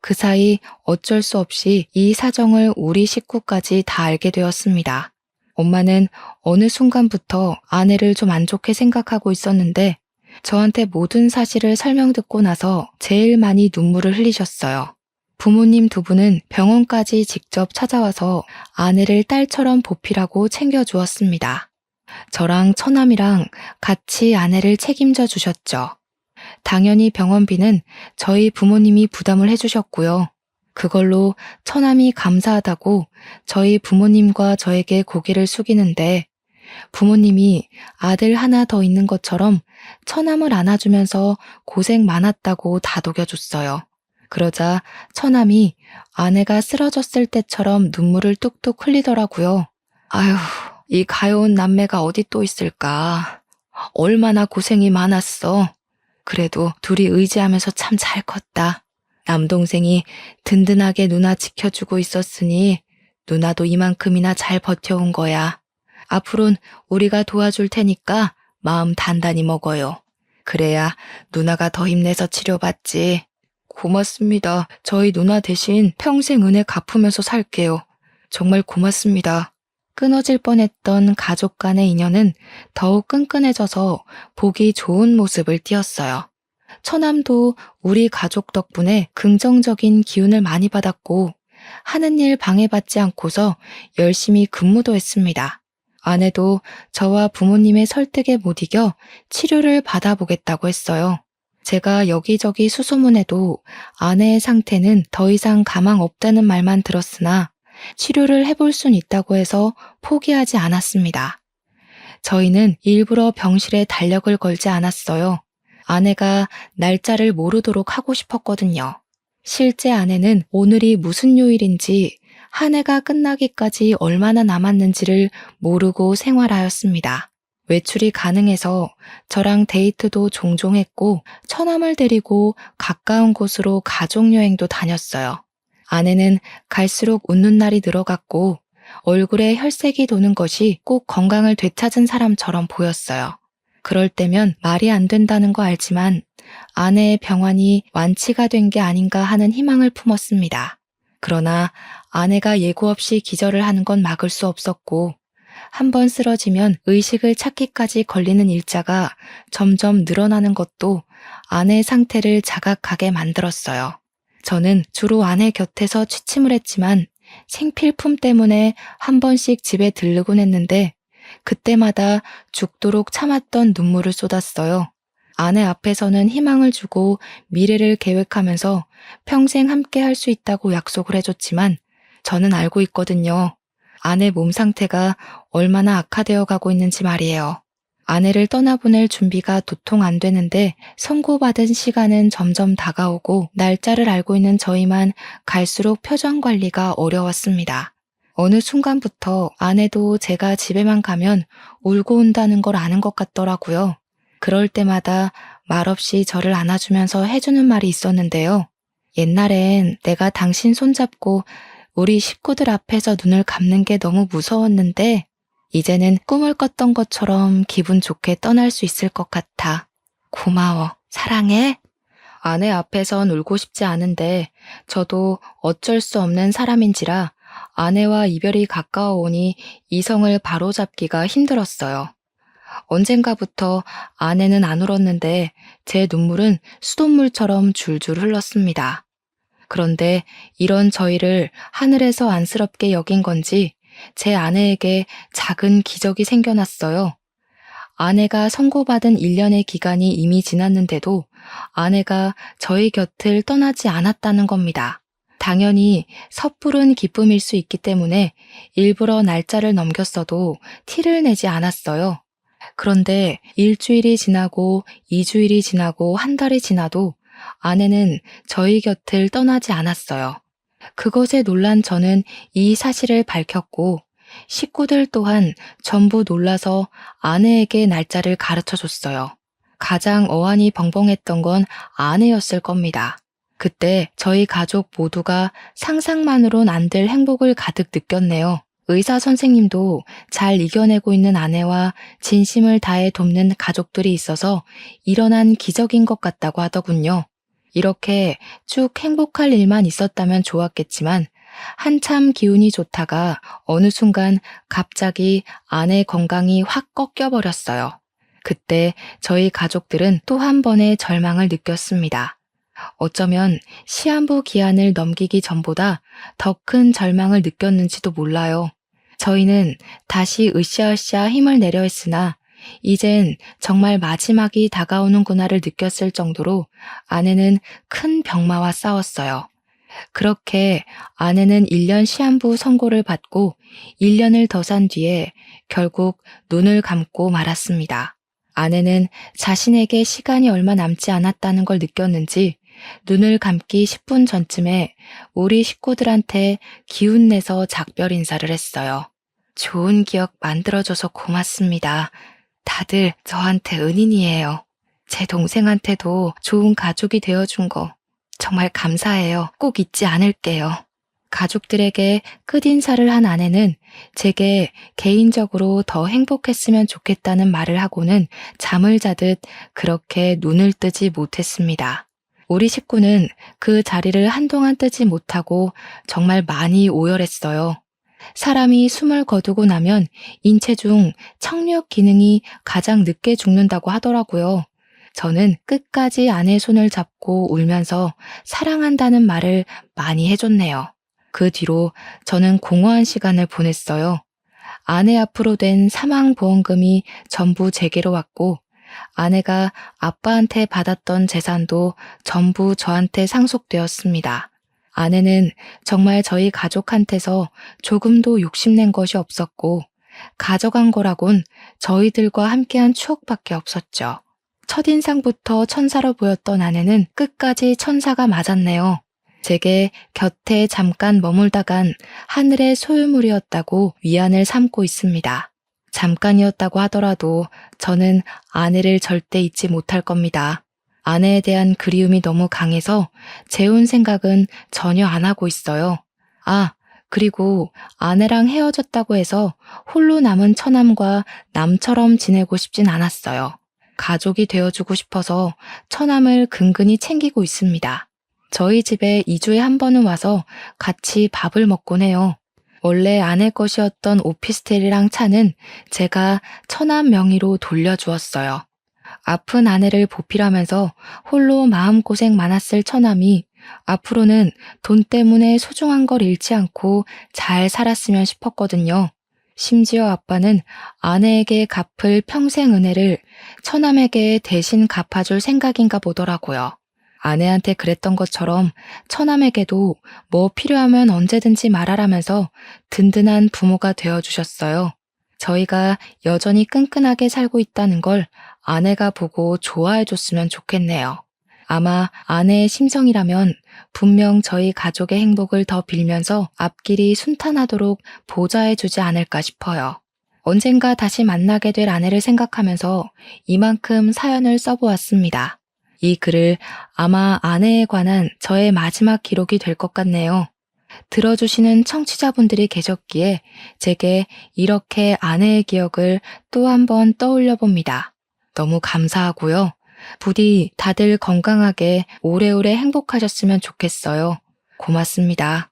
그 사이 어쩔 수 없이 이 사정을 우리 식구까지 다 알게 되었습니다. 엄마는 어느 순간부터 아내를 좀 안 좋게 생각하고 있었는데 저한테 모든 사실을 설명 듣고 나서 제일 많이 눈물을 흘리셨어요. 부모님 두 분은 병원까지 직접 찾아와서 아내를 딸처럼 보필하고 챙겨주었습니다. 저랑 처남이랑 같이 아내를 책임져 주셨죠. 당연히 병원비는 저희 부모님이 부담을 해주셨고요. 그걸로 처남이 감사하다고 저희 부모님과 저에게 고개를 숙이는데 부모님이 아들 하나 더 있는 것처럼 처남을 안아주면서 고생 많았다고 다독여줬어요. 그러자 처남이 아내가 쓰러졌을 때처럼 눈물을 뚝뚝 흘리더라고요. 아휴, 이 가여운 남매가 어디 또 있을까. 얼마나 고생이 많았어. 그래도 둘이 의지하면서 참 잘 컸다. 남동생이 든든하게 누나 지켜주고 있었으니 누나도 이만큼이나 잘 버텨온 거야. 앞으론 우리가 도와줄 테니까 마음 단단히 먹어요. 그래야 누나가 더 힘내서 치료받지. 고맙습니다. 저희 누나 대신 평생 은혜 갚으면서 살게요. 정말 고맙습니다. 끊어질 뻔했던 가족 간의 인연은 더욱 끈끈해져서 보기 좋은 모습을 띄었어요. 처남도 우리 가족 덕분에 긍정적인 기운을 많이 받았고 하는 일 방해받지 않고서 열심히 근무도 했습니다. 아내도 저와 부모님의 설득에 못 이겨 치료를 받아보겠다고 했어요. 제가 여기저기 수소문해도 아내의 상태는 더 이상 가망 없다는 말만 들었으나 치료를 해볼 순 있다고 해서 포기하지 않았습니다. 저희는 일부러 병실에 달력을 걸지 않았어요. 아내가 날짜를 모르도록 하고 싶었거든요. 실제 아내는 오늘이 무슨 요일인지 한 해가 끝나기까지 얼마나 남았는지를 모르고 생활하였습니다. 외출이 가능해서 저랑 데이트도 종종 했고 처남을 데리고 가까운 곳으로 가족여행도 다녔어요. 아내는 갈수록 웃는 날이 늘어갔고 얼굴에 혈색이 도는 것이 꼭 건강을 되찾은 사람처럼 보였어요. 그럴 때면 말이 안 된다는 거 알지만 아내의 병환이 완치가 된 게 아닌가 하는 희망을 품었습니다. 그러나 아내가 예고 없이 기절을 하는 건 막을 수 없었고 한 번 쓰러지면 의식을 찾기까지 걸리는 일자가 점점 늘어나는 것도 아내의 상태를 자각하게 만들었어요. 저는 주로 아내 곁에서 취침을 했지만 생필품 때문에 한 번씩 집에 들르곤 했는데 그때마다 죽도록 참았던 눈물을 쏟았어요. 아내 앞에서는 희망을 주고 미래를 계획하면서 평생 함께 할 수 있다고 약속을 해줬지만 저는 알고 있거든요. 아내 몸 상태가 얼마나 악화되어 가고 있는지 말이에요. 아내를 떠나보낼 준비가 도통 안 되는데 선고받은 시간은 점점 다가오고 날짜를 알고 있는 저희만 갈수록 표정 관리가 어려웠습니다. 어느 순간부터 아내도 제가 집에만 가면 울고 온다는 걸 아는 것 같더라고요. 그럴 때마다 말없이 저를 안아주면서 해주는 말이 있었는데요. 옛날엔 내가 당신 손잡고 우리 식구들 앞에서 눈을 감는 게 너무 무서웠는데 이제는 꿈을 꿨던 것처럼 기분 좋게 떠날 수 있을 것 같아. 고마워. 사랑해. 아내 앞에선 울고 싶지 않은데 저도 어쩔 수 없는 사람인지라 아내와 이별이 가까워오니 이성을 바로잡기가 힘들었어요. 언젠가부터 아내는 안 울었는데 제 눈물은 수돗물처럼 줄줄 흘렀습니다. 그런데 이런 저희를 하늘에서 안쓰럽게 여긴 건지 제 아내에게 작은 기적이 생겨났어요. 아내가 선고받은 1년의 기간이 이미 지났는데도 아내가 저희 곁을 떠나지 않았다는 겁니다. 당연히 섣부른 기쁨일 수 있기 때문에 일부러 날짜를 넘겼어도 티를 내지 않았어요. 그런데 일주일이 지나고 2주일이 지나고 한 달이 지나도 아내는 저희 곁을 떠나지 않았어요. 그것에 놀란 저는 이 사실을 밝혔고 식구들 또한 전부 놀라서 아내에게 날짜를 가르쳐 줬어요. 가장 어안이 벙벙했던 건 아내였을 겁니다. 그때 저희 가족 모두가 상상만으론 안 될 행복을 가득 느꼈네요. 의사 선생님도 잘 이겨내고 있는 아내와 진심을 다해 돕는 가족들이 있어서 일어난 기적인 것 같다고 하더군요. 이렇게 쭉 행복할 일만 있었다면 좋았겠지만 한참 기운이 좋다가 어느 순간 갑자기 아내 건강이 확 꺾여버렸어요. 그때 저희 가족들은 또 한 번의 절망을 느꼈습니다. 어쩌면 시한부 기한을 넘기기 전보다 더 큰 절망을 느꼈는지도 몰라요. 저희는 다시 으쌰으쌰 힘을 내려 했으나 이젠 정말 마지막이 다가오는구나를 느꼈을 정도로 아내는 큰 병마와 싸웠어요. 그렇게 아내는 1년 시한부 선고를 받고 1년을 더 산 뒤에 결국 눈을 감고 말았습니다. 아내는 자신에게 시간이 얼마 남지 않았다는 걸 느꼈는지 눈을 감기 10분 전쯤에 우리 식구들한테 기운내서 작별 인사를 했어요. 좋은 기억 만들어줘서 고맙습니다. 다들 저한테 은인이에요. 제 동생한테도 좋은 가족이 되어준 거 정말 감사해요. 꼭 잊지 않을게요. 가족들에게 끝인사를 한 아내는 제게 개인적으로 더 행복했으면 좋겠다는 말을 하고는 잠을 자듯 그렇게 눈을 뜨지 못했습니다. 우리 식구는 그 자리를 한동안 뜨지 못하고 정말 많이 오열했어요. 사람이 숨을 거두고 나면 인체 중 청력 기능이 가장 늦게 죽는다고 하더라고요. 저는 끝까지 아내의 손을 잡고 울면서 사랑한다는 말을 많이 해줬네요. 그 뒤로 저는 공허한 시간을 보냈어요. 아내 앞으로 된 사망보험금이 전부 제게로 왔고 아내가 아빠한테 받았던 재산도 전부 저한테 상속되었습니다. 아내는 정말 저희 가족한테서 조금도 욕심낸 것이 없었고 가져간 거라곤 저희들과 함께한 추억밖에 없었죠. 첫인상부터 천사로 보였던 아내는 끝까지 천사가 맞았네요. 제게 곁에 잠깐 머물다간 하늘의 소유물이었다고 위안을 삼고 있습니다. 잠깐이었다고 하더라도 저는 아내를 절대 잊지 못할 겁니다. 아내에 대한 그리움이 너무 강해서 재혼 생각은 전혀 안 하고 있어요. 아, 그리고 아내랑 헤어졌다고 해서 홀로 남은 처남과 남처럼 지내고 싶진 않았어요. 가족이 되어주고 싶어서 처남을 근근히 챙기고 있습니다. 저희 집에 2주에 한 번은 와서 같이 밥을 먹곤 해요. 원래 아내 것이었던 오피스텔이랑 차는 제가 처남 명의로 돌려주었어요. 아픈 아내를 보필하면서 홀로 마음고생 많았을 처남이 앞으로는 돈 때문에 소중한 걸 잃지 않고 잘 살았으면 싶었거든요. 심지어 아빠는 아내에게 갚을 평생 은혜를 처남에게 대신 갚아줄 생각인가 보더라고요. 아내한테 그랬던 것처럼 처남에게도 뭐 필요하면 언제든지 말하라면서 든든한 부모가 되어주셨어요. 저희가 여전히 끈끈하게 살고 있다는 걸 아내가 보고 좋아해줬으면 좋겠네요. 아마 아내의 심성이라면 분명 저희 가족의 행복을 더 빌면서 앞길이 순탄하도록 보좌해주지 않을까 싶어요. 언젠가 다시 만나게 될 아내를 생각하면서 이만큼 사연을 써보았습니다. 이 글을 아마 아내에 관한 저의 마지막 기록이 될 것 같네요. 들어주시는 청취자분들이 계셨기에 제게 이렇게 아내의 기억을 또 한 번 떠올려 봅니다. 너무 감사하고요. 부디 다들 건강하게 오래오래 행복하셨으면 좋겠어요. 고맙습니다.